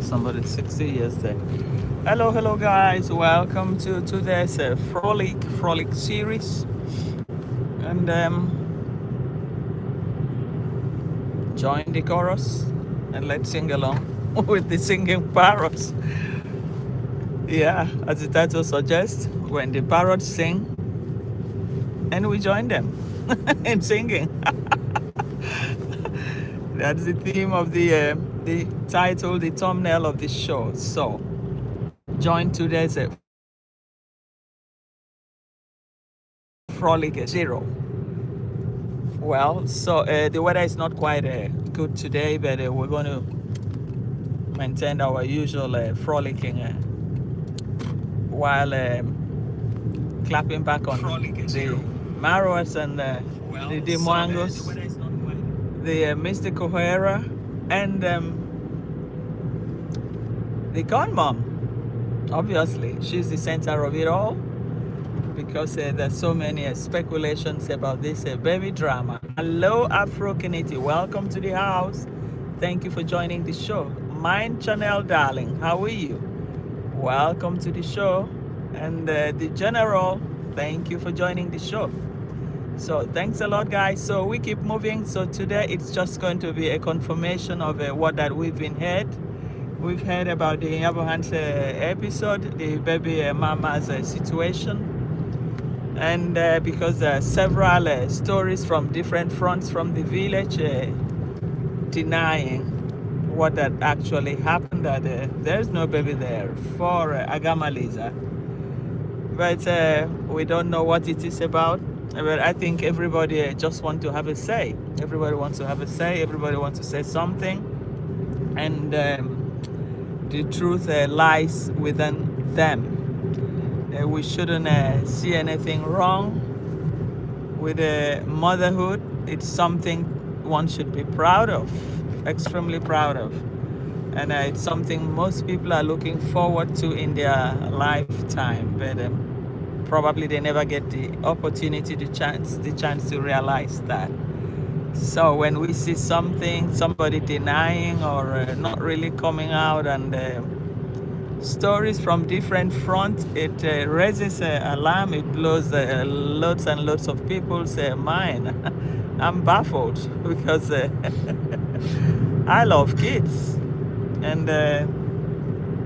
somebody 60 years there. Hello, guys. Welcome to today's Frolic series. And join the chorus and let's sing along with the singing parrots. Yeah, as the title suggests, when the parrots sing and we join them in singing. That's the theme of the title, the thumbnail of the show. So join today's Frolic Zero. Well, so the weather is not quite good today, but we're going to maintain our usual frolicking while clapping back on the Maros and the Dimwangos, the Mystical Hera, and the Gun Mom. Obviously, she's the center of it all because there's so many speculations about this baby drama. Hello, Afro Kiniti. Welcome to the house. Thank you for joining the show. Mine Chanel, darling. How are you? Welcome to the show. And the General, thank you for joining the show. So thanks a lot, guys. So we keep moving. So today it's just going to be a confirmation of what that we've been heard. We've heard about the Abrahams episode, the baby mama's situation. And because there are several stories from different fronts from the village denying what that actually happened, that there's no baby there for Agamaliza. But we don't know what it is about. But I think everybody just wants to have a say. Everybody wants to have a say. Everybody wants to say something. And the truth lies within them. We shouldn't see anything wrong with motherhood. It's something one should be proud of, extremely proud of. And it's something most people are looking forward to in their lifetime. But probably they never get the opportunity, the chance to realize that. So when we see somebody denying or not really coming out, and stories from different fronts, it raises an alarm. It blows loads and loads of people's mind. I'm baffled because I love kids, and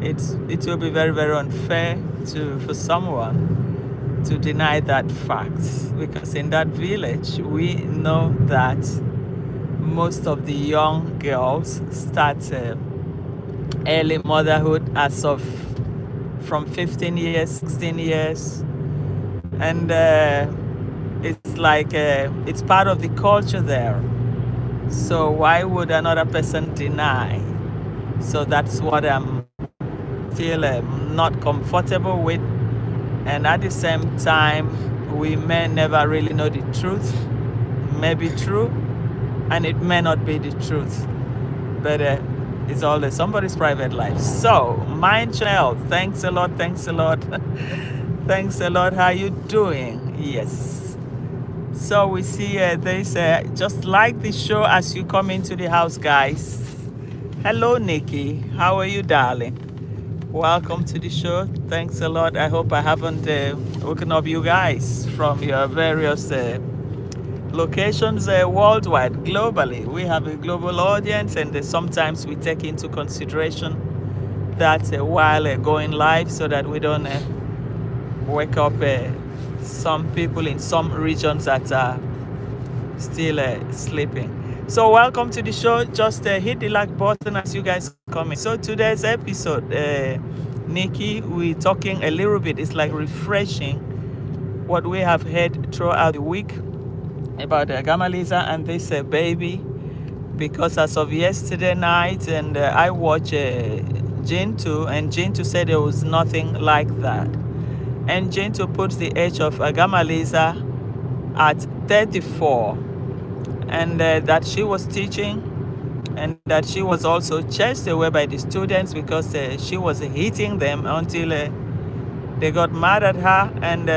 it will be very, very unfair for someone to deny that fact, because in that village we know that most of the young girls start early motherhood as of from 15 years, 16 years, and it's like it's part of the culture there. So why would another person deny? So that's what I'm still not comfortable with. And at the same time, we may never really know the truth. It may be true, and it may not be the truth. But it's all somebody's private life. So, Mind Chanel, thanks a lot. Thanks a lot. How you doing? Yes. So we see there's just like the show as you come into the house, guys. Hello, Nikki. How are you, darling? Welcome to the show. Thanks a lot. I hope I haven't woken up you guys from your various locations worldwide, globally. We have a global audience, and sometimes we take into consideration that while going live, so that we don't wake up some people in some regions that are still sleeping. So welcome to the show. Just hit the like button as you guys come in. So today's episode, Nikki, we're talking a little bit. It's like refreshing what we have heard throughout the week about Gamaliza and this baby, because as of yesterday night, and I watched Jintu, and Jintu said there was nothing like that. And Jintu puts the age of Gamaliza at 34. And that she was teaching, and that she was also chased away by the students because she was hitting them until they got mad at her, and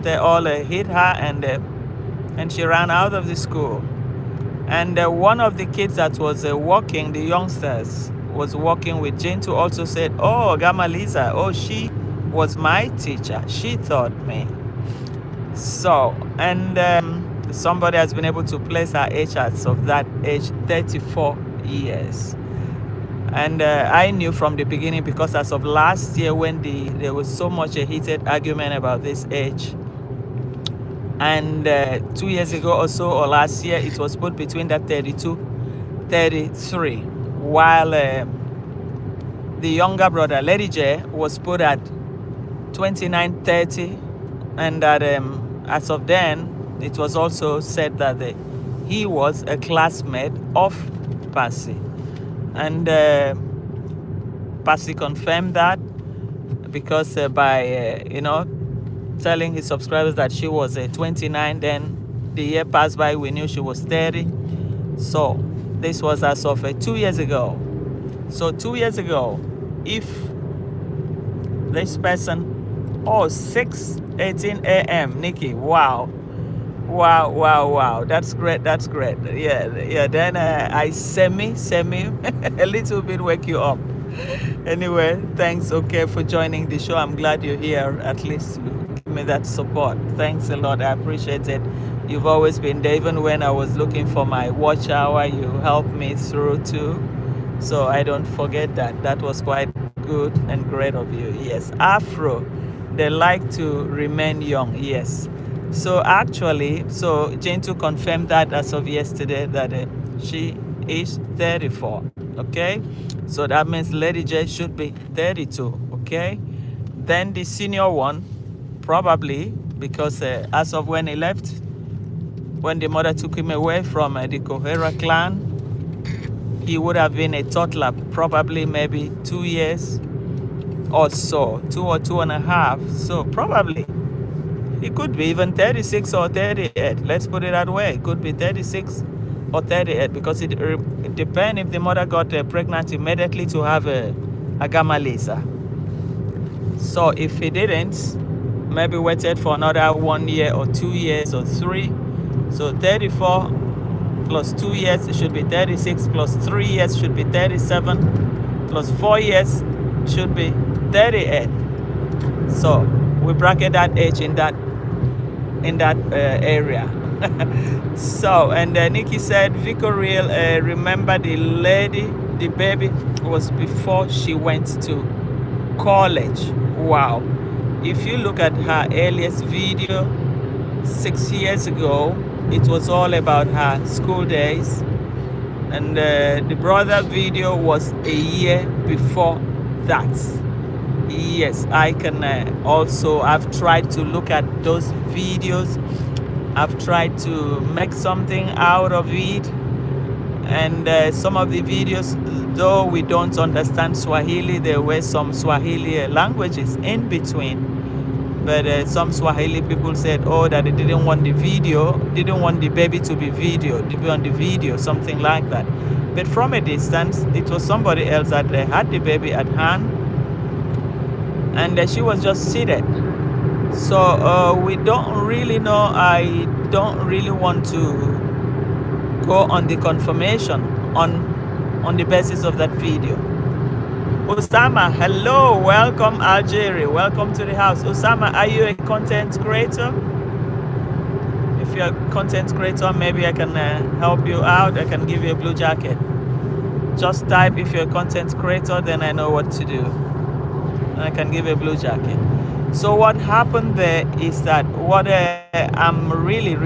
they all hit her, and she ran out of the school. And one of the kids that was walking, the youngsters, was working with, Jane too also said, oh, Gamaliza, oh, she was my teacher. She taught me. So, and somebody has been able to place her age as of that age, 34 years. And I knew from the beginning, because as of last year, when there was so much a heated argument about this age, and 2 years ago or so, or last year, it was put between that 32, 33, while the younger brother, Lady J, was put at 29, 30, and that as of then, it was also said that he was a classmate of Percy. And Percy confirmed that, because by, telling his subscribers that she was 29, then the year passed by, we knew she was 30. So this was as of 2 years ago. So 2 years ago, if this person, 6:18 a.m. Nikki, wow, that's great. Yeah, then I semi a little bit wake you up. Anyway, thanks, okay, for joining the show. I'm glad you're here, at least to give me that support. Thanks a lot, I appreciate it. You've always been there. Even when I was looking for my watch hour, you helped me through too, so I don't forget that. That was quite good and great of you. Yes, Afro, they like to remain young. Yes. So actually, Jane to confirm that as of yesterday, that she is 34. Okay, so that means Lady J should be 32. Okay, then the senior one, probably, because as of when he left, when the mother took him away from the Kohera clan, he would have been a toddler, probably maybe 2 years or so, 2 or 2.5. So probably it could be even 36 or 38. Let's put it that way. It could be 36 or 38, because it depends if the mother got pregnant immediately to have a Gamaliza. So if he didn't, maybe waited for another 1 year or 2 years or 3. So 34 plus 2 years, it should be 36, plus 3 years should be 37, plus 4 years should be 38. So we bracket that age in that area. So, and Nikki said, Vicoriel, remember the lady, the baby was before she went to college. Wow. If you look at her earliest video 6 years ago, it was all about her school days. And the brother video was a year before that. Yes, I can also, I've tried to look at those videos. I've tried to make something out of it. And some of the videos, though we don't understand Swahili, there were some Swahili languages in between. But some Swahili people said, that they didn't want the video, didn't want the baby to be videoed, to be on the video, something like that. But from a distance, it was somebody else that had the baby at hand, and she was just seated. So we don't really know. I don't really want to go on the confirmation on the basis of that video. Osama, hello, welcome Algeria, welcome to the house. Osama, are you a content creator? If you're a content creator, maybe I can help you out. I can give you a blue jacket. Just type if you're a content creator, then I know what to do. And I can give you a blue jacket. So what happened there is that what I'm really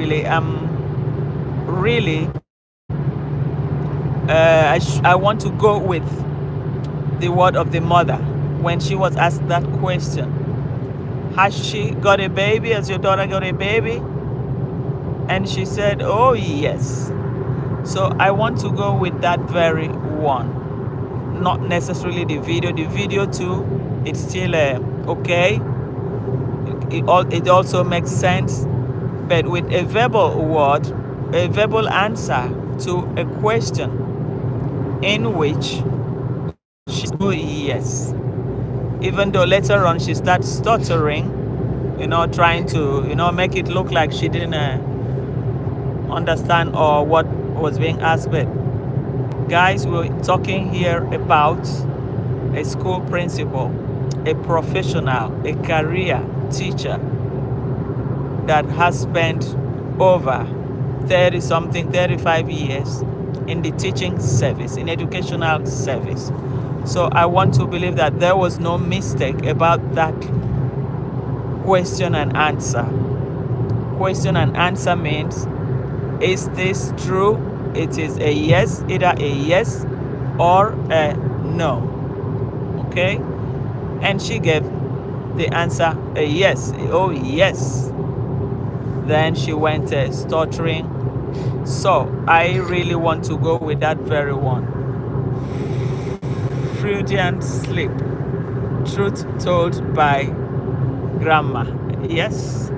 I want to go with the word of the mother when she was asked that question. Has she got a baby? Has your daughter got a baby? And she said, oh yes. So I want to go with that very one, not necessarily the video. The video too, it's still okay. It also makes sense, but with a verbal word, a verbal answer to a question in which she said, oh yes. Even though later on she starts stuttering, trying to, make it look like she didn't understand or what was being asked. But Guys, we're talking here about a school principal, a professional, a career teacher that has spent over 30 something, 35 years in the teaching service, in educational service. So I want to believe that there was no mistake about that question and answer. Question and answer means, is this true? It is a yes, either a yes or a no. Okay? And she gave the answer a yes. Oh, yes. Then she went stuttering. So I really want to go with that very one. Freudian slip. Truth told by grandma. Yes.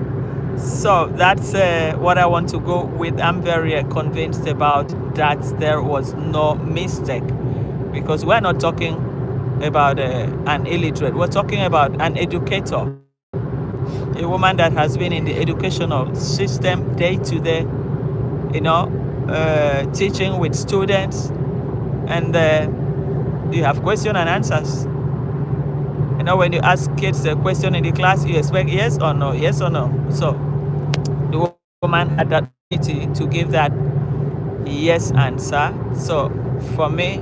So that's what I want to go with. I'm very convinced about that there was no mistake, because we're not talking about an illiterate. We're talking about an educator, a woman that has been in the educational system day to day, teaching with students, and you have question and answers. When you ask kids a question in the class, you expect yes or no, yes or no. So the woman had that opportunity to give that yes answer. So for me,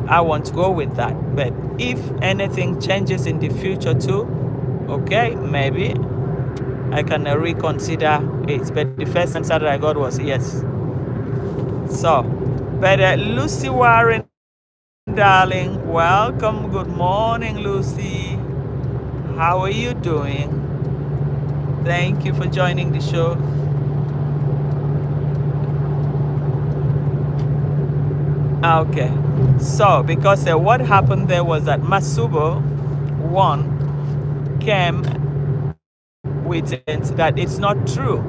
I want to go with that. But if anything changes in the future too, okay, maybe I can reconsider it. But the first answer that I got was yes. So, but Lucy Warren, darling, welcome. Good morning, Lucy. How are you doing? Thank you for joining the show. Okay, so because what happened there was that Masubo one came with it that it's not true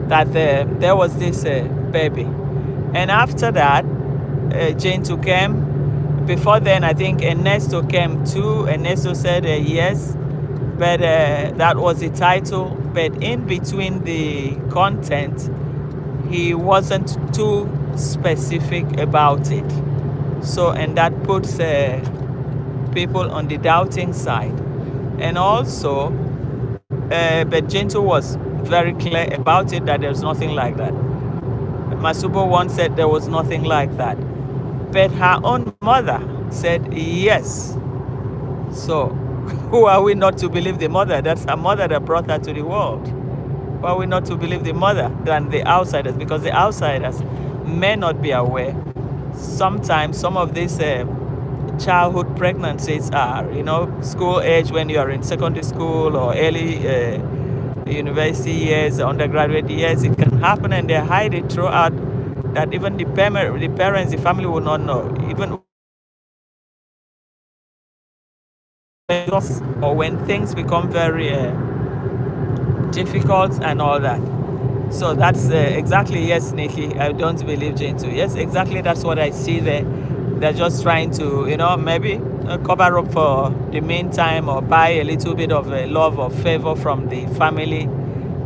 that there was this baby, and after that Gentoo came. Before then, I think Ernesto came too. Ernesto said yes, but that was the title. But in between the content, he wasn't too specific about it. So, and that puts people on the doubting side. And also, but Gentoo was very clear about it that there's nothing like that. Masubo once said there was nothing like that. But her own mother said yes. So who are we not to believe the mother? That's her mother that brought her to the world. Who are we not to believe the mother than the outsiders? Because the outsiders may not be aware. Sometimes some of these childhood pregnancies are, school age, when you are in secondary school or early university years, undergraduate years. It can happen, and they hide it throughout, that even the parents, the family will not know. Even or when things become very difficult and all that. So that's exactly, yes, Nikki, I don't believe Gentoo. Yes, exactly, that's what I see there. They're just trying to, maybe cover up for the meantime, or buy a little bit of love or favor from the family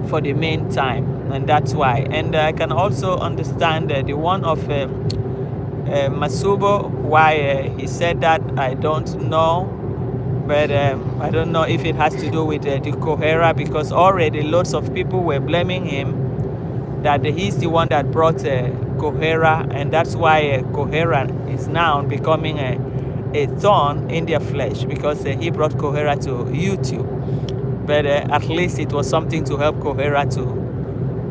for the meantime, and that's why. And I can also understand the one of Masubo, why he said that. I don't know, but I don't know if it has to do with the Kohera, because already lots of people were blaming him that he's the one that brought Kohera, and that's why Kohera is now becoming a thorn in their flesh, because he brought Kohera to YouTube. But at least it was something to help Kohera to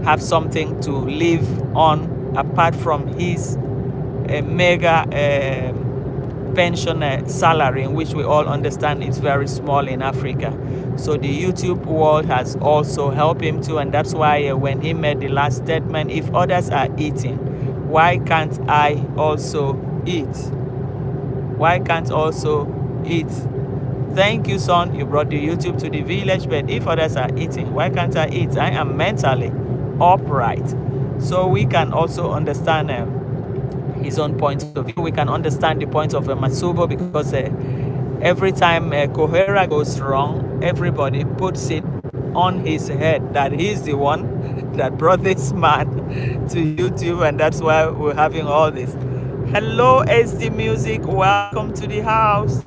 have something to live on, apart from his mega pension salary, in which we all understand it's very small in Africa. So the YouTube world has also helped him too, and that's why when he made the last statement, if others are eating, why can't I also eat? Why can't also eat? Thank you, son, you brought the YouTube to the village, but if others are eating, why can't I eat? I am mentally upright. So we can also understand his own point of view. We can understand the point of Masubo, because every time Kohera goes wrong, everybody puts it on his head that he's the one that brought this man to YouTube, and that's why we're having all this Hello, SD Music. Welcome to the house.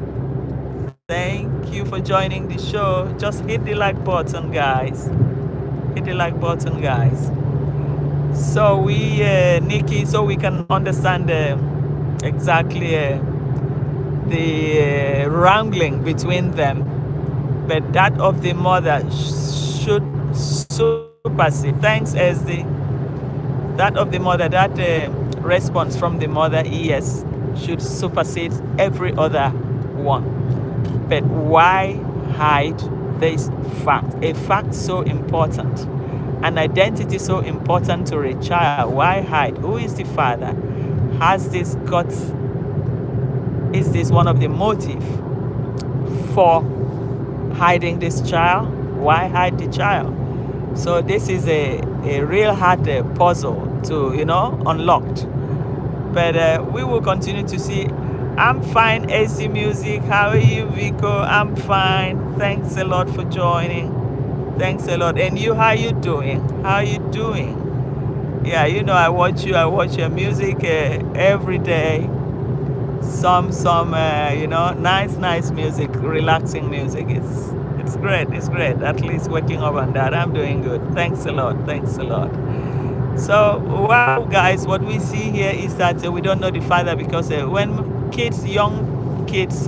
Thank you for joining the show. Just hit the like button, guys. Hit the like button, guys. So Nikki, so we can understand exactly the wrangling between them, but that of the mother should supersede. Thanks, SD. That of the mother, that response from the mother, yes, should supersede every other one. But why hide this fact? A fact so important, an identity so important to a child. Why hide? Who is the father? Has this got? Is this one of the motive for hiding this child? Why hide the child? So this is a real hard puzzle to unlocked. But we will continue to see. I'm fine, AC Music. How are you, Vico? I'm fine. Thanks a lot for joining. Thanks a lot. And you, how you doing? How you doing? Yeah, I watch you. I watch your music every day. Some nice music, relaxing music. It's great. It's great. At least waking up on that. I'm doing good. Thanks a lot. Thanks a lot. So, wow, guys, what we see here is that we don't know the father because when young kids,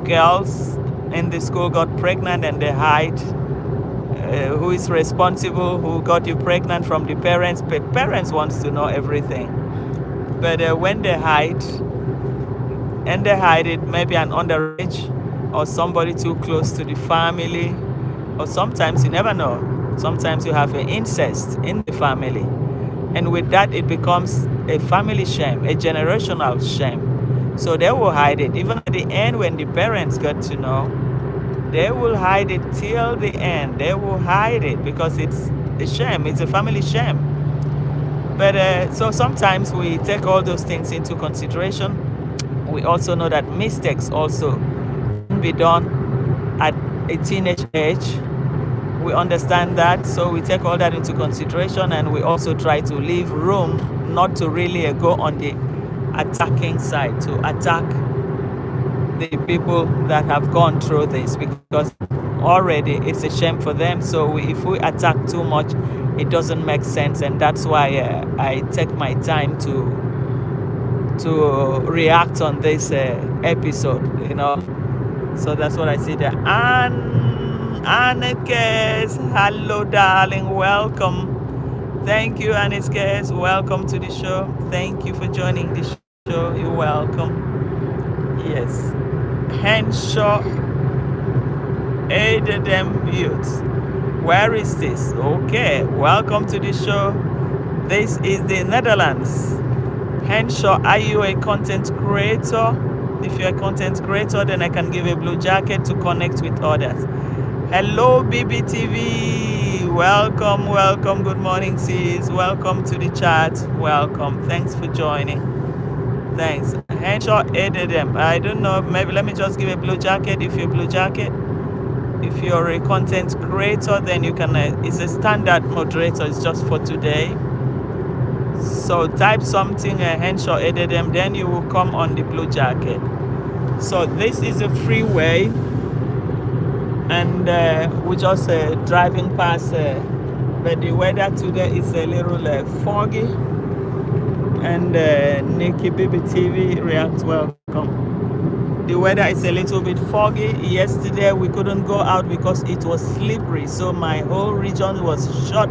girls in the school got pregnant and they hide, who is responsible, who got you pregnant from the parents. But parents wants to know everything. But when they hide, and they hide it, maybe an underage or somebody too close to the family, or sometimes you never know. Sometimes you have an incest in the family, and with that it becomes a family shame, a generational shame. So they will hide it. Even at the end, when the parents get to know, they will hide it till the end. They will hide it because it's a shame. It's a family shame. But so sometimes we take all those things into consideration. We also know that mistakes also can be done at a teenage age. We understand that, so we take all that into consideration, and we also try to leave room not to really go on the attacking side, to attack the people that have gone through this, because already it's a shame for them. So if we attack too much, it doesn't make sense, and that's why I take my time to react on this episode, So that's what I see there. Annekes, hello, darling, welcome. Thank you, Annekes. Welcome to the show. Thank you for joining the show. You're welcome. Yes. Henshaw aided them youths. Where is this? Okay. Welcome to the show. This is the Netherlands. Henshaw, are you a content creator? If you're a content creator, then I can give a blue jacket to connect with others. Hello, BBTV. Welcome, welcome. Good morning, sis. Welcome to the chat. Welcome. Thanks for joining. Thanks. Henshaw aided them. I don't know. Maybe let me just give a blue jacket if you're a blue jacket. If you're a content creator, then you can, it's a standard moderator. It's just for today. So type something, Henshaw aided them, then you will come on the blue jacket. So this is a freeway, and we're just driving past, but the weather today is a little foggy. And Nikki BBTV React, welcome. The weather is a little bit foggy. Yesterday we couldn't go out because it was slippery, so my whole region was shut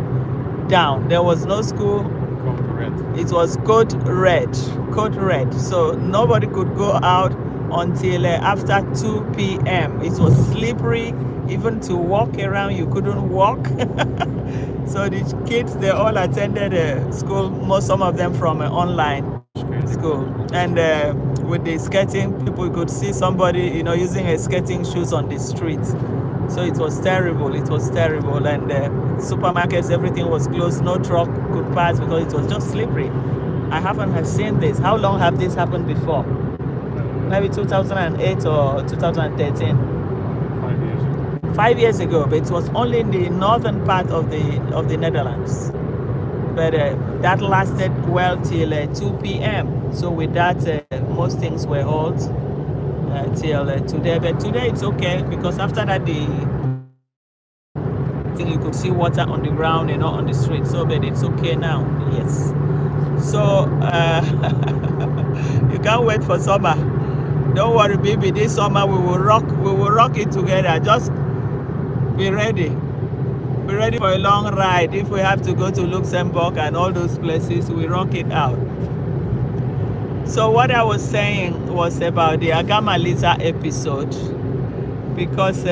down. There was no school. It was code red, so nobody could go out until after 2 p.m. It was slippery. Even to walk around, you couldn't walk. So the kids, they all attended school, some of them from online school. And with the skating, people could see somebody, using skating shoes on the street. So it was terrible. And supermarkets, everything was closed. No truck could pass because it was just slippery. I haven't seen this. How long have this happened before? Maybe 2008 or 2013. 5 years ago, but it was only in the northern part of the Netherlands. But that lasted well till 2 p.m. So with that, most things were halt till today. But today it's okay, because after that you could see water on the ground and not on the street. So but it's okay now. Yes. So you can't wait for summer. Don't worry, baby. This summer we will rock it together. Just be ready. Be ready for a long ride. If we have to go to Luxembourg and all those places, we rock it out. So what I was saying was about the Agamaliza episode, because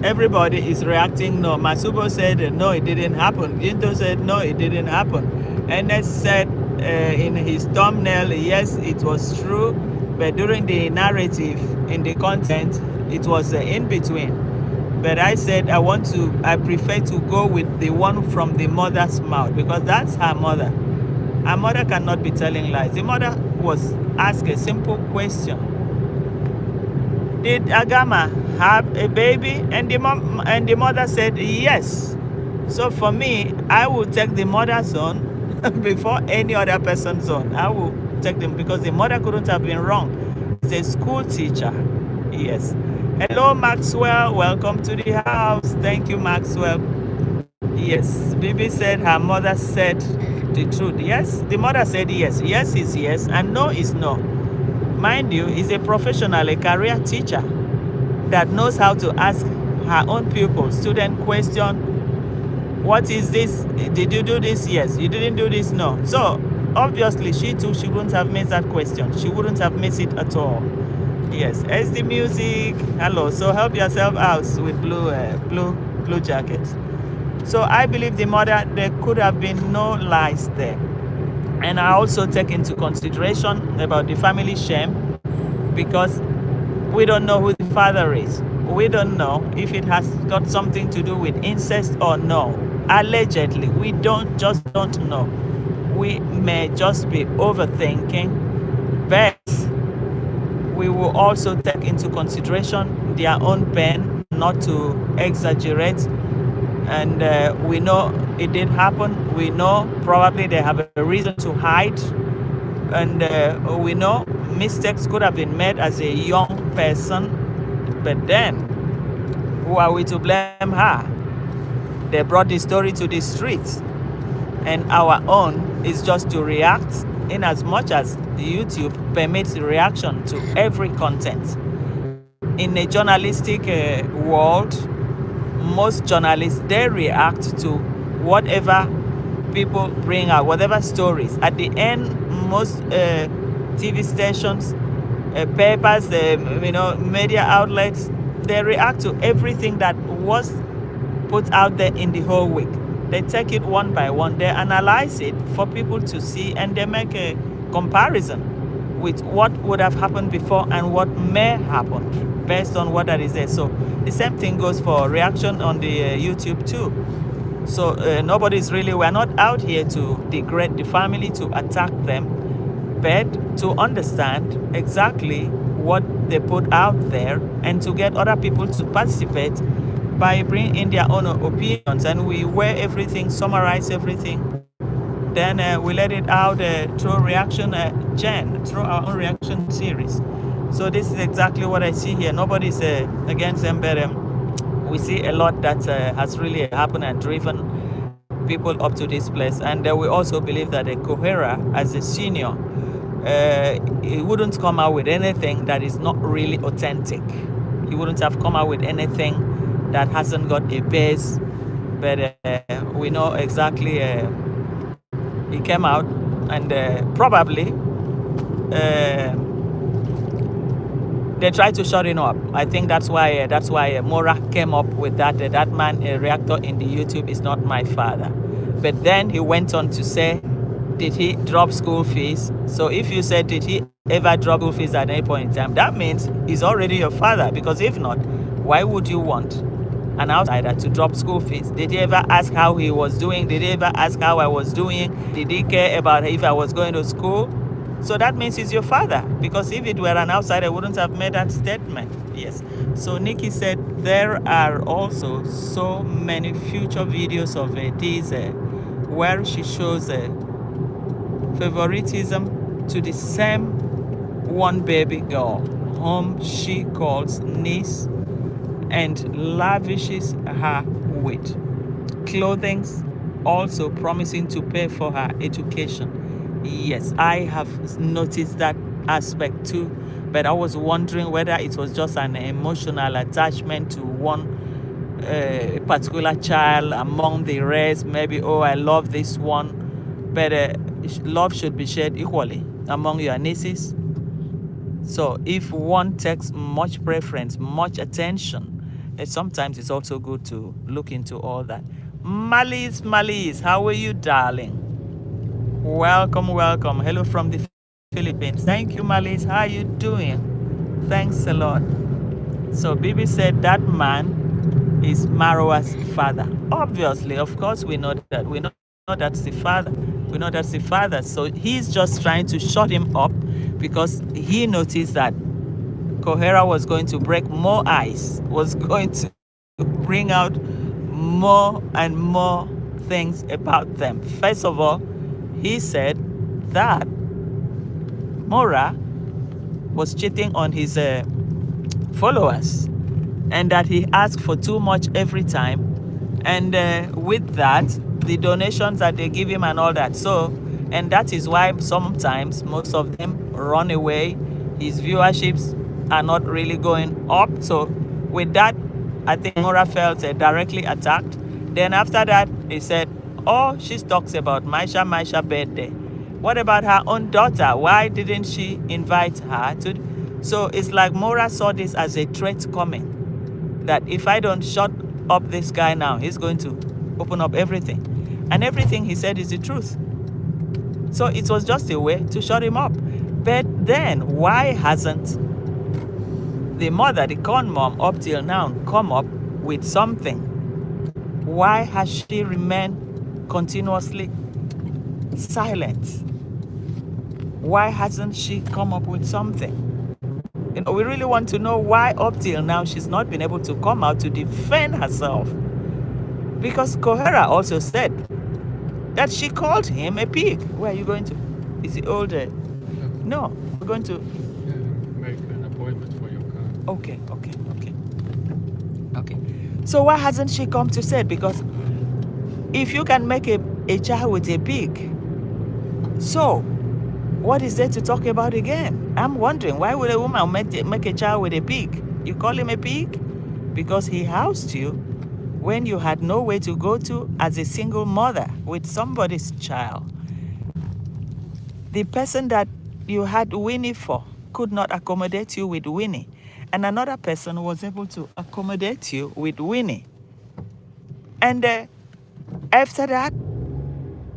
everybody is reacting no. Masubo said no, it didn't happen. Ginto said no, it didn't happen. Enes said in his thumbnail, yes, it was true, but during the narrative, in the content, it was in between. But I said I prefer to go with the one from the mother's mouth, because that's her mother. Her mother cannot be telling lies. The mother was asked a simple question: did Agama have a baby? And the mother said yes. So for me, I will take the mother's own before any other person's own. I will take them, because the mother couldn't have been wrong. She's a school teacher. Yes. Hello, Maxwell. Welcome to the house. Thank you, Maxwell. Yes. Bibi said her mother said the truth. Yes. The mother said yes. Yes is yes, and no is no. Mind you, is a professional, a career teacher that knows how to ask her own pupils, student question, what is this? Did you do this? Yes. You didn't do this? No. So obviously she too, she wouldn't have missed that question. She wouldn't have missed it at all. Yes. SD Music. Hello. So help yourself out with blue jackets. So I believe the mother, there could have been no lies there. And I also take into consideration about the family shame, because we don't know who the father is. We don't know if it has got something to do with incest or no. Allegedly, we don't know. We may just be overthinking, but we will also take into consideration their own pain, not to exaggerate. And we know it did happen. We know probably they have a reason to hide. And we know mistakes could have been made as a young person. But then, who are we to blame her? They brought the story to the streets. And our own is just to react in as much as YouTube permits reaction to every content. In a journalistic world, most journalists, they react to whatever people bring out, whatever stories. At the end, most TV stations, papers, media outlets, they react to everything that was put out there in the whole week. They take it one by one, they analyze it for people to see, and they make a comparison with what would have happened before and what may happen based on what that is there. So the same thing goes for reaction on the YouTube too. So we're not out here to degrade the family, to attack them, but to understand exactly what they put out there, and to get other people to participate by bringing in their own opinions. And we weigh everything, summarize everything, then we let it out through reaction through our own reaction series. So this is exactly what I see here. Nobody's against them, but we see a lot that has really happened and driven people up to this place. And we also believe that Kohera, as a senior, he wouldn't come out with anything that is not really authentic. He wouldn't have come out with anything that hasn't got a base. But we know exactly he came out, and probably they tried to shut him up. I think that's why Mora came up with that. That man, a reactor in the YouTube, is not my father. But then he went on to say, did he drop school fees? So if you said, did he ever drop school fees at any point in time, that means he's already your father. Because if not, why would you want an outsider to drop school fees? Did he ever ask how he was doing? Did he ever ask how I was doing? Did he care about if I was going to school? So that means he's your father, because if it were an outsider, I wouldn't have made that statement. Yes. So Nikki said there are also so many future videos of these where she shows a favoritism to the same one baby girl, whom she calls niece, and lavishes her with clothing, also promising to pay for her education. Yes, I have noticed that aspect too, but I was wondering whether it was just an emotional attachment to one particular child among the rest. Maybe, oh, I love this one, but love should be shared equally among your nieces. So if one takes much preference, much attention, sometimes it's also good to look into all that. Malice, how are you, darling? Welcome, welcome. Hello from the Philippines. Thank you, Malice. How are you doing? Thanks a lot. So Bibi said that man is Marwa's father. Obviously, of course, we know that. We know that's the father. We know that's the father. So he's just trying to shut him up because he noticed that Kohera was going to break more ice, was going to bring out more and more things about them. First of all, he said that Mora was cheating on his followers and that he asked for too much every time. And with that, the donations that they give him and all that. So, and that is why sometimes most of them run away. His viewerships are not really going up. So with that, I think Mora felt directly attacked. Then after that, he said, oh, she talks about Maisha birthday. What about her own daughter? Why didn't she invite her to? So it's like Mora saw this as a threat coming, that if I don't shut up this guy now, he's going to open up everything. And everything he said is the truth. So it was just a way to shut him up. But then why hasn't the mother, the con mom, up till now come up with something? Why has she remained continuously silent? Why hasn't she come up with something? You know, we really want to know why up till now she's not been able to come out to defend herself. Because Kohera also said that she called him a pig. Where are you going to? Is it older? No, we're going to make an appointment for your car. Okay. So why hasn't she come to say it? Because if you can make a child with a pig, so what is there to talk about again? I'm wondering, why would a woman make a child with a pig? You call him a pig? Because he housed you when you had no way to go to as a single mother with somebody's child. The person that you had Winnie for could not accommodate you with Winnie. And another person was able to accommodate you with Winnie. And after that,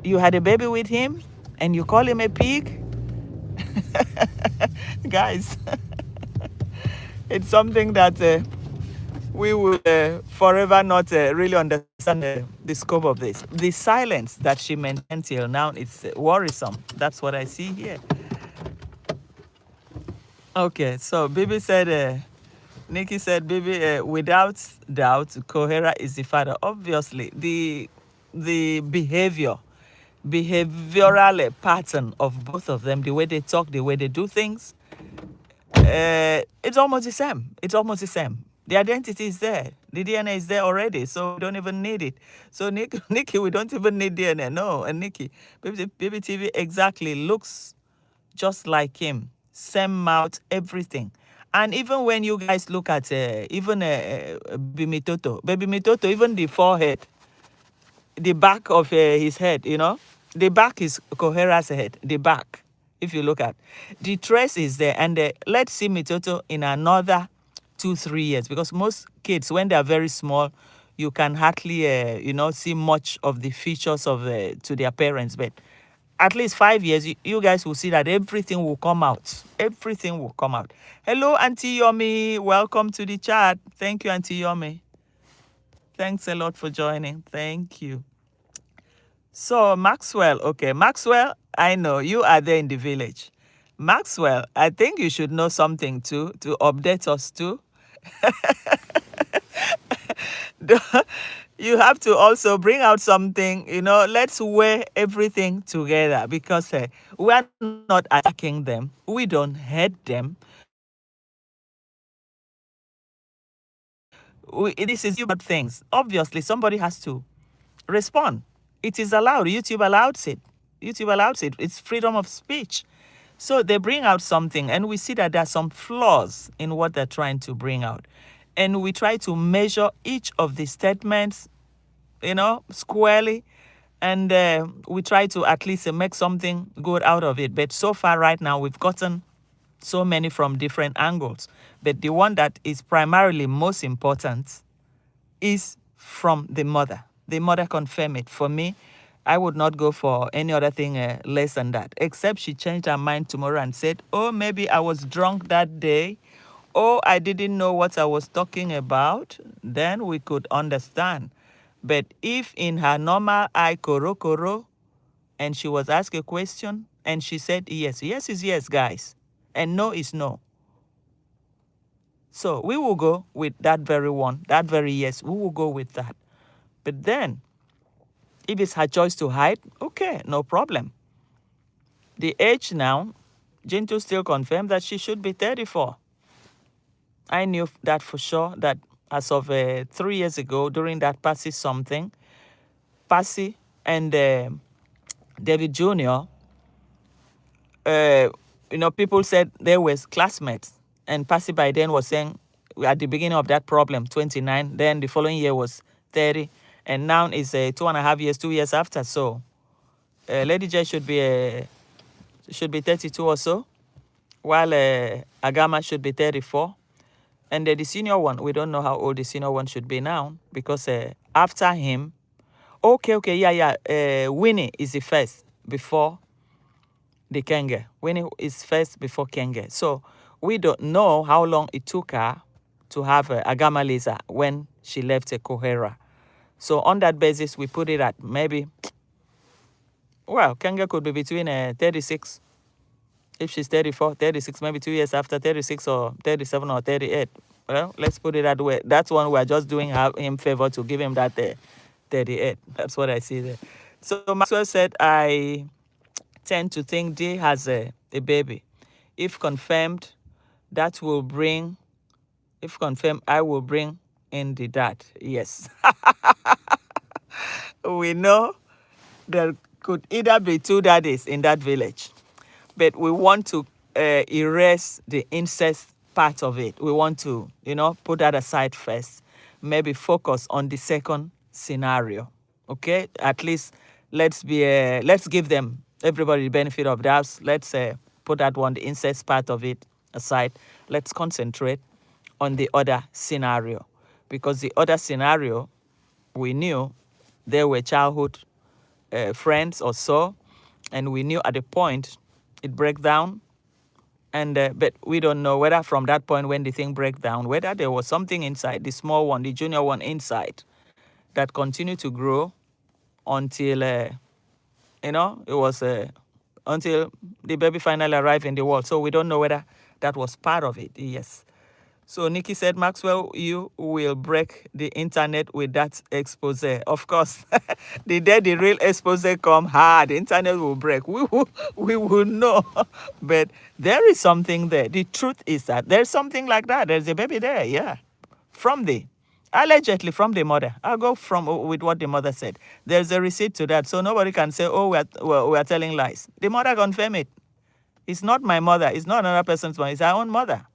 you had a baby with him and you call him a pig? Guys, it's something that we will forever not really understand the scope of this. The silence that she maintained till now is worrisome. That's what I see here. Okay, so Bibi said, Nikki said, Bibi, without doubt, Kohera is the father. Obviously, the behavioral pattern of both of them, the way they talk, the way they do things, it's almost the same. It's almost the same. The identity is there. The DNA is there already, so we don't even need it. So Nikki, we don't even need DNA. No, and Nikki, Bibi TV exactly looks just like him. Same mouth, everything. And even when you guys look at even Baby Mitoto, even the forehead, the back of his head, you know, the back is Kohera's head, the back. If you look at the trace is there, and let's see Mitoto in another 2-3 years, because most kids, when they are very small, you can hardly you know, see much of the features of to their parents. But at least 5 years, you guys will see that everything will come out. Everything will come out. Hello, Auntie Yomi. Welcome to the chat. Thank you, Auntie Yomi. Thanks a lot for joining. Thank you. So, Maxwell. Okay, Maxwell, I know you are there in the village. Maxwell, I think you should know something too, to update us too. you have to also bring out something, let's weigh everything together because we are not attacking them. We don't hate them. This is about things. Obviously, somebody has to respond. It is allowed. YouTube allows it. YouTube allows it. It's freedom of speech. So they bring out something, and we see that there are some flaws in what they're trying to bring out. And we try to measure each of the statements, squarely. And we try to at least make something good out of it. But so far, right now, we've gotten so many from different angles. But the one that is primarily most important is from the mother. The mother confirmed it. For me, I would not go for any other thing less than that, except she changed her mind tomorrow and said, oh, maybe I was drunk that day. Oh, I didn't know what I was talking about. Then we could understand. But if in her normal eye, koro, and she was asked a question and she said yes, yes is yes, guys, and no is no. So we will go with that very one, that very yes, we will go with that. But then, if it's her choice to hide, okay, no problem. The age now, Jintu still confirmed that she should be 34. I knew that for sure, that as of 3 years ago, during that Passy something, Passy and David Jr., people said they were classmates. And Passy by then was saying, at the beginning of that problem, 29, then the following year was 30, and now it's 2.5 years, 2 years after. So Lady J should be 32 or so, while Agama should be 34. And the senior one, we don't know how old the senior one should be now, because after him, Winnie is the first before the Kenge. Winnie is first before Kenge. So we don't know how long it took her to have Agama Lisa when she left Kohera. So on that basis, we put it at maybe, Kenge could be between 36. If she's 34, 36, maybe 2 years after, 36 or 37 or 38. Well, let's put it that way. That's one we're just doing him favor to give him that 38. That's what I see there. So Maxwell said, I tend to think D has a baby. If confirmed, that will bring, if confirmed, I will bring in the dad. Yes. We know there could either be 2 daddies in that village, but we want to erase the incest part of it. We want to, put that aside first. Maybe focus on the second scenario. Okay, at least let's give them, everybody, the benefit of that. Let's put that one, the incest part of it, aside. Let's concentrate on the other scenario, because the other scenario, we knew they were childhood friends or so, and we knew at the point it broke down. And but we don't know whether from that point when the thing broke down, whether there was something inside, the small one, the junior one inside, that continued to grow until, it was until the baby finally arrived in the world. So we don't know whether that was part of it. Yes. So Nikki said, Maxwell, you will break the internet with that expose. Of course, the day the real expose come, the internet will break. We will know. But there is something there. The truth is that there's something like that. There's a baby there, yeah. Allegedly from the mother. I'll go with what the mother said. There's a receipt to that. So nobody can say, oh, we are telling lies. The mother confirmed it. It's not my mother. It's not another person's mother. It's our own mother.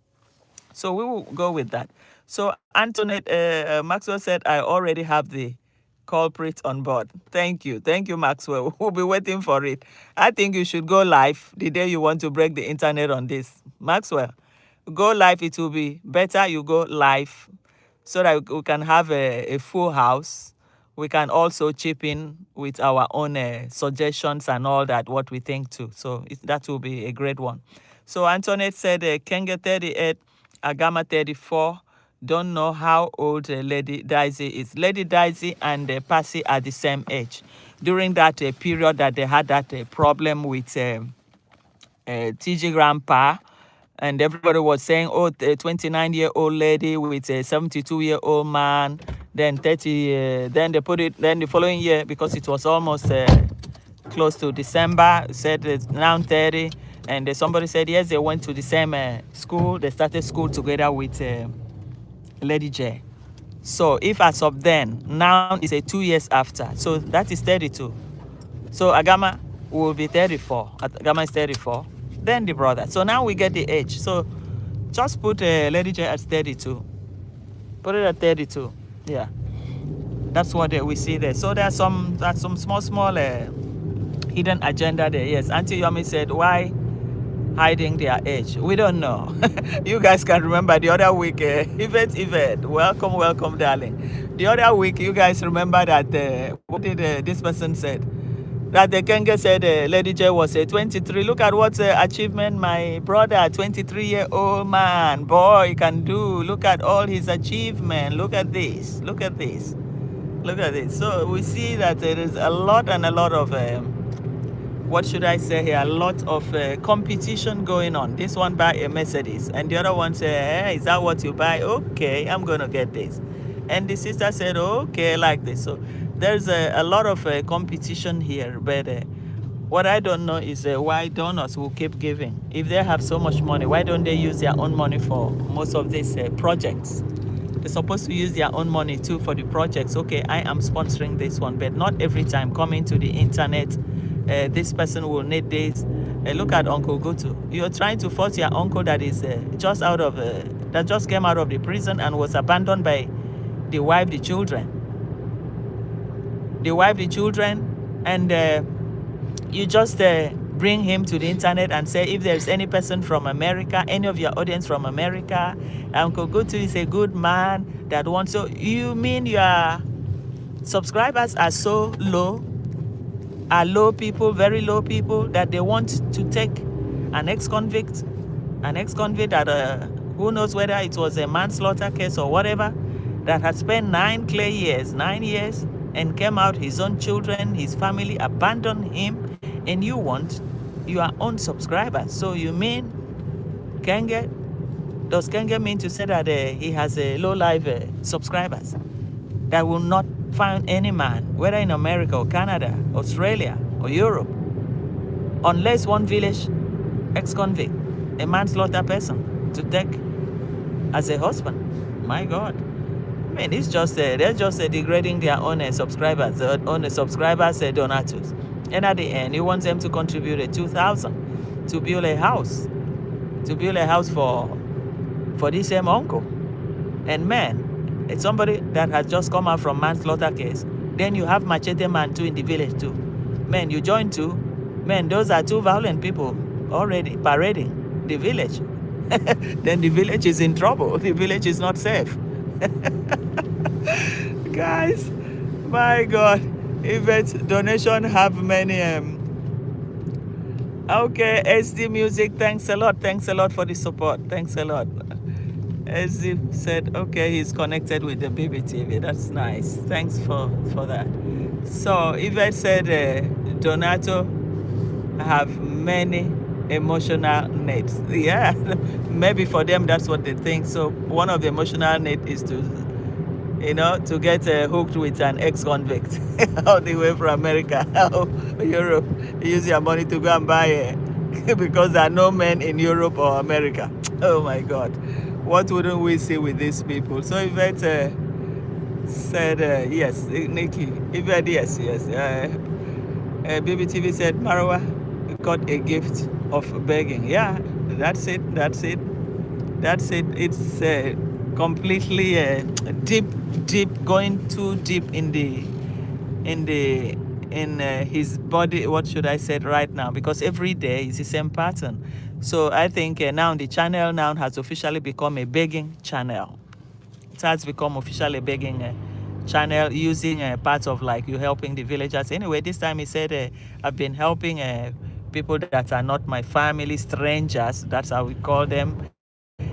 So we will go with that. So Antoinette, Maxwell said, I already have the culprit on board. Thank you. Thank you, Maxwell. We'll be waiting for it. I think you should go live the day you want to break the internet on this. Maxwell, go live. It will be better you go live so that we can have a full house. We can also chip in with our own suggestions and all that, what we think too. So that will be a great one. So Antoinette said, Kenge 38, Agama 34. Don't know how old Lady Daisy is. Lady Daisy and Passy are the same age. During that period that they had that problem with TG Grandpa, and everybody was saying, oh, the 29-year-old lady with a 72-year-old man, Then 30. Then they put it. Then the following year, because it was almost close to December, said it's now 30. And somebody said yes, they went to the same school. They started school together with Lady J. So if as of then, now is 2 years after, so that is 32. So Agama will be 34. Agama is 34. Then the brother. So now we get the age. So just put Lady J at 32. Put it at 32. Yeah. That's what we see there. So there's some small hidden agenda there. Yes, Auntie Yomi said, why hiding their age? We don't know. You guys can remember the other week, Yvette, welcome, darling. The other week, you guys remember that, what did this person said? That the Kenge said Lady J was 23. Look at what achievement my brother, 23-year-old man, boy, can do. Look at all his achievement. Look at this. Look at this. Look at this. So we see that there is a lot of, what should I say here? A lot of competition going on. This one buy a Mercedes, and the other one say, hey, is that what you buy? Okay, I'm gonna get this. And the sister said, okay, like this. So there's a lot of competition here, but what I don't know is why donors will keep giving. If they have so much money, why don't they use their own money for most of these projects? They're supposed to use their own money too for the projects. Okay, I am sponsoring this one, but not every time coming to the internet. This person will need this. Look at Uncle Gutu. You're trying to force your uncle that is just came out of the prison and was abandoned by the wife, the children. And you just bring him to the internet and say, if there's any person from America, any of your audience from America, Uncle Gutu is a good man that wants. So you mean your subscribers are so low? Are low people, very low people, that they want to take an ex-convict that who knows whether it was a manslaughter case or whatever, that had spent 9 years, and came out, his own children, his family abandoned him, and you want your own subscribers. So you mean Kenge? Does Kenge mean to say that he has a low-life subscribers that will not find any man, whether in America or Canada, Australia or Europe, unless one village ex-convict, a manslaughter person, to take as a husband? My God. I mean, it's just they're just degrading their own subscribers, donators. And at the end, he wants them to contribute $2,000 to build a house, for this same uncle. And man, it's somebody that has just come out from manslaughter case. Then you have Machete Man too in the village too. Man, you join too. Man, those are two violent people already parading the village. Then the village is in trouble. The village is not safe. Guys, my God, Yvette's donation have many. Okay, SD Music, thanks a lot for the support. Thanks a lot. SD said, okay, he's connected with the BBTV. That's nice. Thanks for that. So Yvette said, Donato have many emotional needs. Yeah, maybe for them that's what they think. So one of the emotional needs is to get hooked with an ex-convict all the way from America, Europe. Use your money to go and buy because there are no men in Europe or America. Oh my God. What wouldn't we see with these people? So Yvette said, yes, Nikki. Yvette, yes. BBTV said, Marwa got a gift of begging. Yeah, that's it. It's completely deep, going too deep in his body. What should I say right now? Because every day is the same pattern. So I think now the channel now has officially become a begging channel. It has become officially a begging channel, using parts of like you helping the villagers. Anyway, this time he said, I've been helping people that are not my family, strangers. That's how we call them.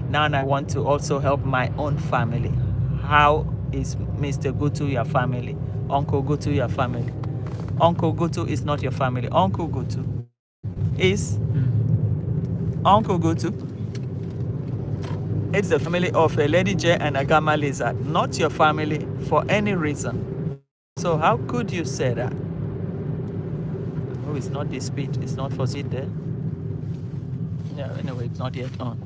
Now I want to also help my own family. How is Mr. Gutu your family? Uncle Gutu your family? Uncle Gutu is not your family. Uncle Gutu is Uncle Gutu It's the family of Lady J and Agama Lizard, not your family for any reason. So how could you say that? Oh, it's not this speed. It's not for speed there. Yeah, anyway, it's not yet on.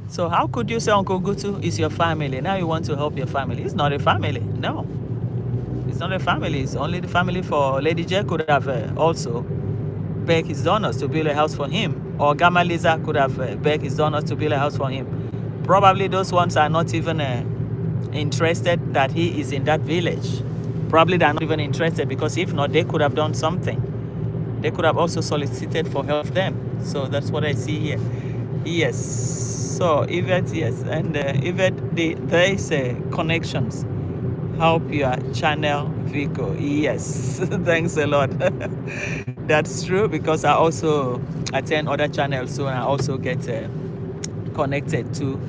So how could you say Uncle Gutu is your family? Now you want to help your family. It's not a family. No. It's not a family. It's only the family for Lady J could have also begged his donors to build a house for him. Or Gamma Lisa could have begged his donors to build a house for him. Probably those ones are not even interested that he is in that village. Probably they're not even interested, because if not, they could have done something. They could have also solicited for help them. So that's what I see here. Yes. So Yvette, yes. And Yvette, there is connections. Help your channel, Vico. Yes. Thanks a lot. That's true, because I also attend other channels, so I also get connected to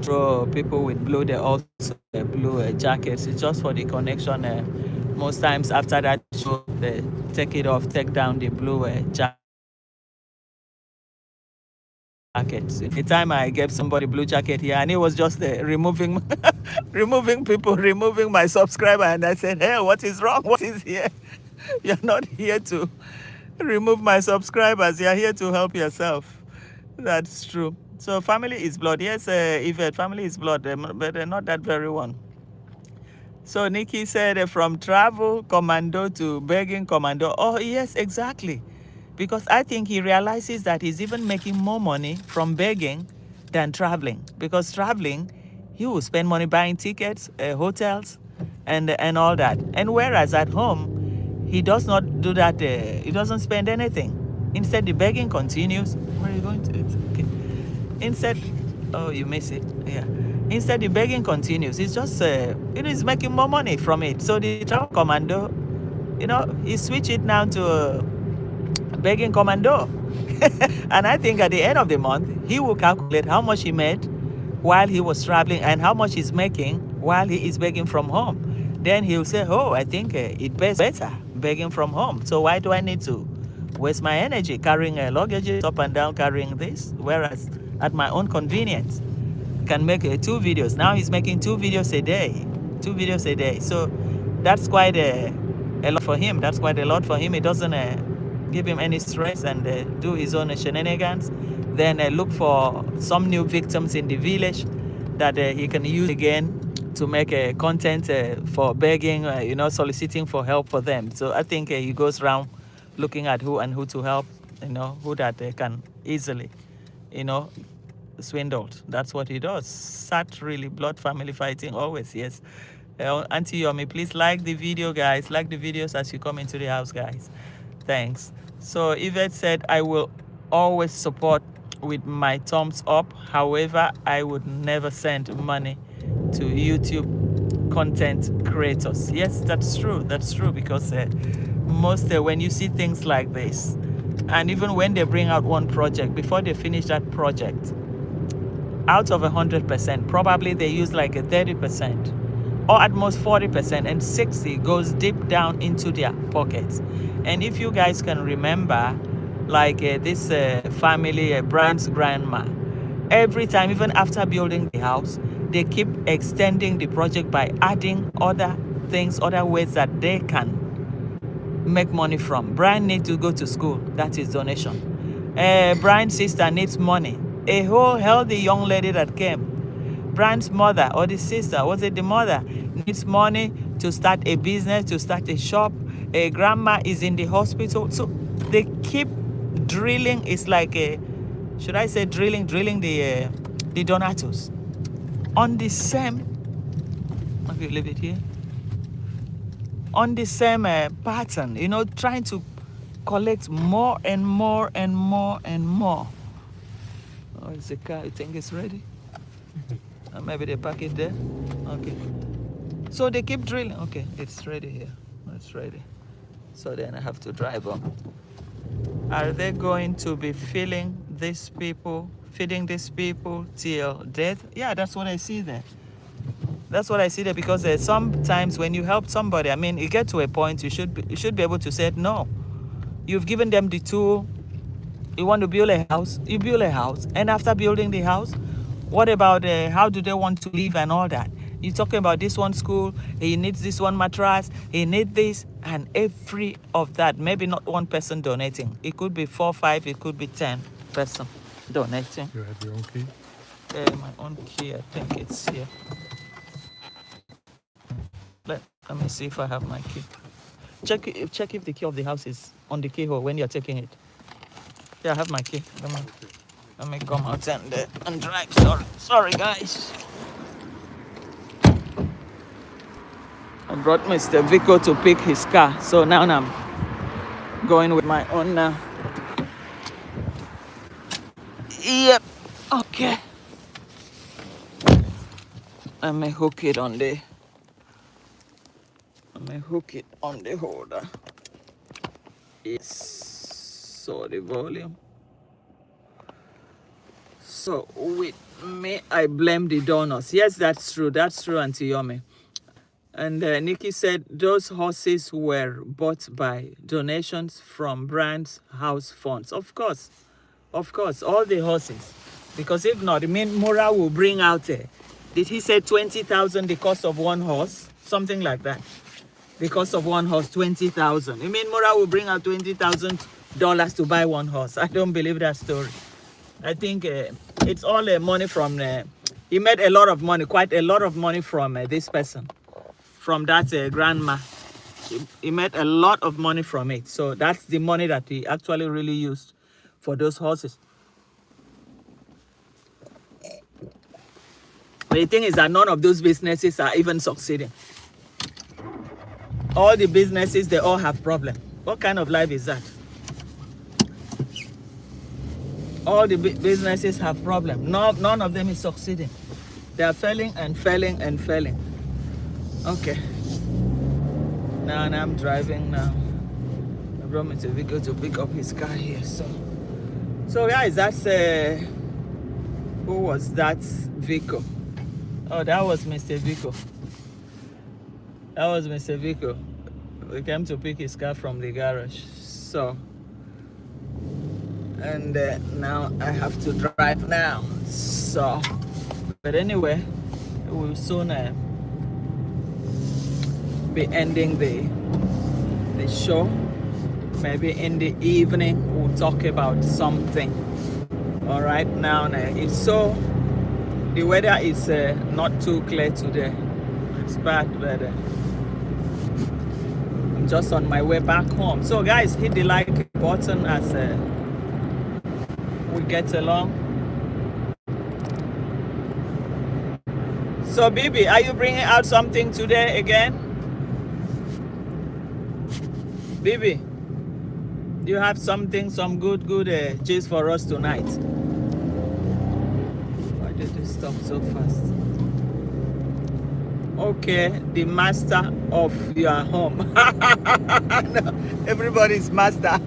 through people with blue. They also blue jackets. It's just for the connection. Most times after that show, they take it off, take down the blue jacket. The time I gave somebody blue jacket here, and it was just removing removing my subscriber, and I said, hey, what is wrong? What is here? You're not here to remove my subscribers. You're here to help yourself. That's true. So family is blood. Yes, Yvette, family is blood, but they're not that very one. So Nikki said from travel commando to begging commando. Oh, yes, exactly. Because I think he realizes that he's even making more money from begging than traveling. Because traveling, he will spend money buying tickets, hotels, and all that. And whereas at home, he does not do that. He doesn't spend anything. Instead, the begging continues. Where are you going to? Okay. Instead, oh, you miss it. Yeah. Instead, the begging continues. It's just, he's making more money from it. So the travel commando, he switched it now to begging commando. And I think at the end of the month, he will calculate how much he made while he was traveling and how much he's making while he is begging from home. Then he'll say, oh, I think it pays better begging from home. So why do I need to waste my energy carrying luggages up and down, carrying this? Whereas at my own convenience, I can make 2 videos. Now he's making 2 videos a day. 2 videos a day. So that's quite a lot for him. That's quite a lot for him. It doesn't give him any stress, and do his own shenanigans. Then look for some new victims in the village that he can use again to make content for begging, soliciting for help for them. So I think he goes around looking at who to help, who that can easily, swindled. That's what he does. Sad, really, blood family fighting always. Yes. Auntie Yomi, please like the video, guys. Like the videos as you come into the house, guys. Thanks. So Yvette said, I will always support with my thumbs up. However, I would never send money to YouTube content creators. Yes, that's true. That's true, because most when you see things like this, and even when they bring out one project, before they finish that project, out of 100%, probably they use like a 30%. Or at most 40%, and 60 goes deep down into their pockets. And if you guys can remember, like this family, Brian's grandma, every time, even after building the house, they keep extending the project by adding other things, other ways that they can make money from. Brian needs to go to school. That is donation. Brian's sister needs money. A whole healthy young lady that came, Brian's mother, or the sister, was it the mother, needs money to start a business, to start a shop. A grandma is in the hospital. So they keep drilling. It's like should I say drilling the donatos on the same, okay, leave it here, on the same pattern, trying to collect more and more and more and more. Oh, is the car, you think it's ready? Maybe they pack it there. Okay. So they keep drilling. Okay, it's ready here. It's ready. So then I have to drive on. Are they going to be feeding these people till death? Yeah, that's what I see there. That's what I see there, because sometimes when you help somebody, I mean, you get to a point you should be able to say no. You've given them the tool. You want to build a house, you build a house, and after building the house, What about how do they want to live and all that? You're talking about this one school, he needs this one mattress, he needs this, and every of that. Maybe not one person donating. It could be 4, 5, it could be 10 person donating. You have your own key? My own key, I think it's here. Let me see if I have my key. Check if the key of the house is on the keyhole when you're taking it. Yeah, I have my key. Let me come out and drive. Sorry guys. I brought Mr. Vico to pick his car, so now I'm going with my own now. Yep. Okay. Let me hook it on the holder. Yes. So the volume. So with me, I blame the donors. Yes, that's true. That's true, Auntie Yomi. And Nikki said those horses were bought by donations from Brand's house funds. Of course, all the horses. Because if not, I mean, Mura will bring out did he say 20,000 the cost of one horse? Something like that. The cost of one horse, 20,000. I mean, Mura will bring out $20,000 to buy one horse. I don't believe that story. I think it's all money from, he made a lot of money, quite a lot of money from this person, from that grandma. He made a lot of money from it. So that's the money that he actually really used for those horses. But the thing is that none of those businesses are even succeeding. All the businesses, they all have problems. What kind of life is that? All the businesses have problems. None of them is succeeding. They are failing and failing and failing. Okay. Now I'm driving now. I brought Mr. Vico to pick up his car here. So guys, that's who was that Vico? Oh, that was Mr. Vico. That was Mr. Vico. We came to pick his car from the garage. So, and now I have to drive now. So, but anyway, we'll soon be ending the show. Maybe in the evening we'll talk about something. All right, now it's so. The weather is not too clear today. It's bad weather. I'm just on my way back home. So guys, hit the like button as we get along. So Bibi, are you bringing out something today again? Bibi, do you have something, some good gist for us tonight? Did they stop so fast? Okay, the master of your home. No, everybody's master.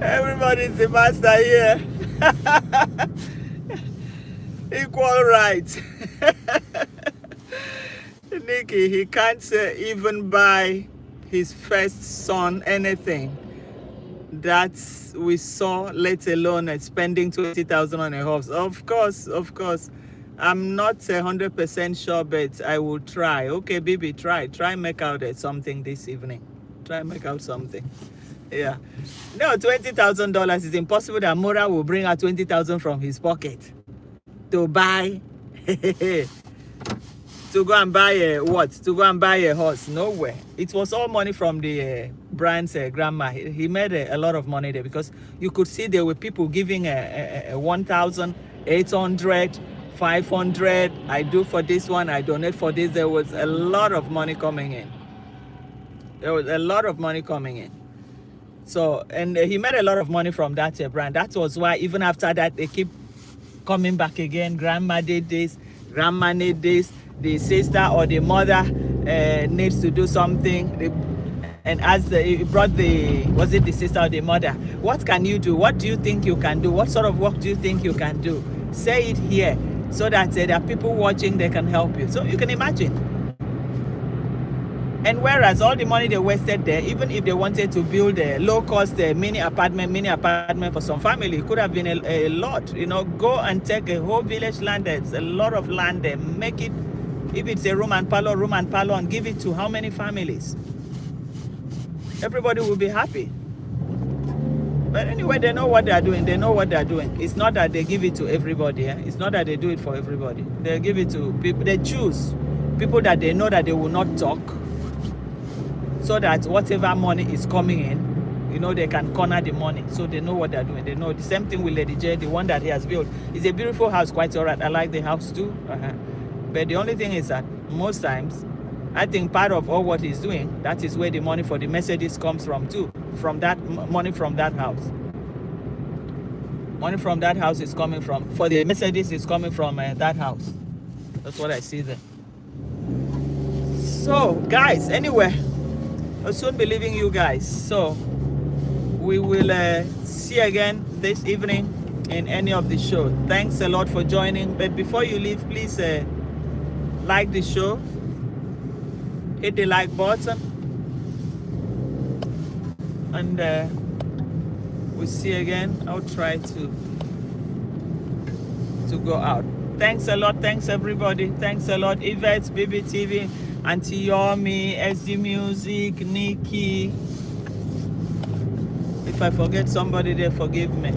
Everybody's the master here. Equal rights. Nikki, he can't even buy his first son anything that we saw, let alone spending 20,000 on a horse. Of course. I'm not 100% sure, but I will try. Okay, baby, try make out something this evening. Try make out something. Yeah. No, $20,000 is impossible that Mura will bring out 20,000 from his pocket to buy to go and buy what? To go and buy a horse? No way. It was all money from the Brand's grandma. He made a lot of money there because you could see there were people giving 1,800, 500. I do for this one. I donate for this. There was a lot of money coming in. So, and he made a lot of money from that brand. That was why even after that they keep coming back again. Grandma did this. Grandma need this. The sister or the mother needs to do something, and as he brought was it the sister or the mother? What can you do? What do you think you can do? What sort of work do you think you can do? Say it here so that there are people watching, they can help you. So you can imagine. And whereas all the money they wasted there, even if they wanted to build a low-cost mini apartment for some family, it could have been a lot. You know, go and take a whole village land. There's a lot of land there. Make it, if it's a room and parlor, and give it to how many families? Everybody will be happy. But anyway, they know what they are doing. They know what they are doing. It's not that they give it to everybody. It's not that they do it for everybody. They give it to people. They choose people that they know that they will not talk, so that whatever money is coming in, you know, they can corner the money. So they know what they're doing. They know. The same thing with Lady J, the one that he has built. It's a beautiful house, quite all right. I like the house too. But the only thing is that most times, I think part of all what he's doing, that is where the money for the Mercedes comes from too. From that money from that house. Money from that house is coming from, for the Mercedes is coming from that house. That's what I see there. So guys, anyway, I'll soon be leaving you guys. So we will see again this evening in any of the show. Thanks a lot for joining. But before you leave, please like the show. Hit the like button. And we'll see again. I'll try to go out. Thanks a lot. Thanks everybody. Thanks a lot. Yvette, BBTV, Auntie Yomi, SD Music, Nikki. If I forget somebody there, forgive me.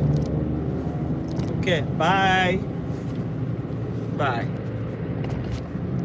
Okay, bye. Bye.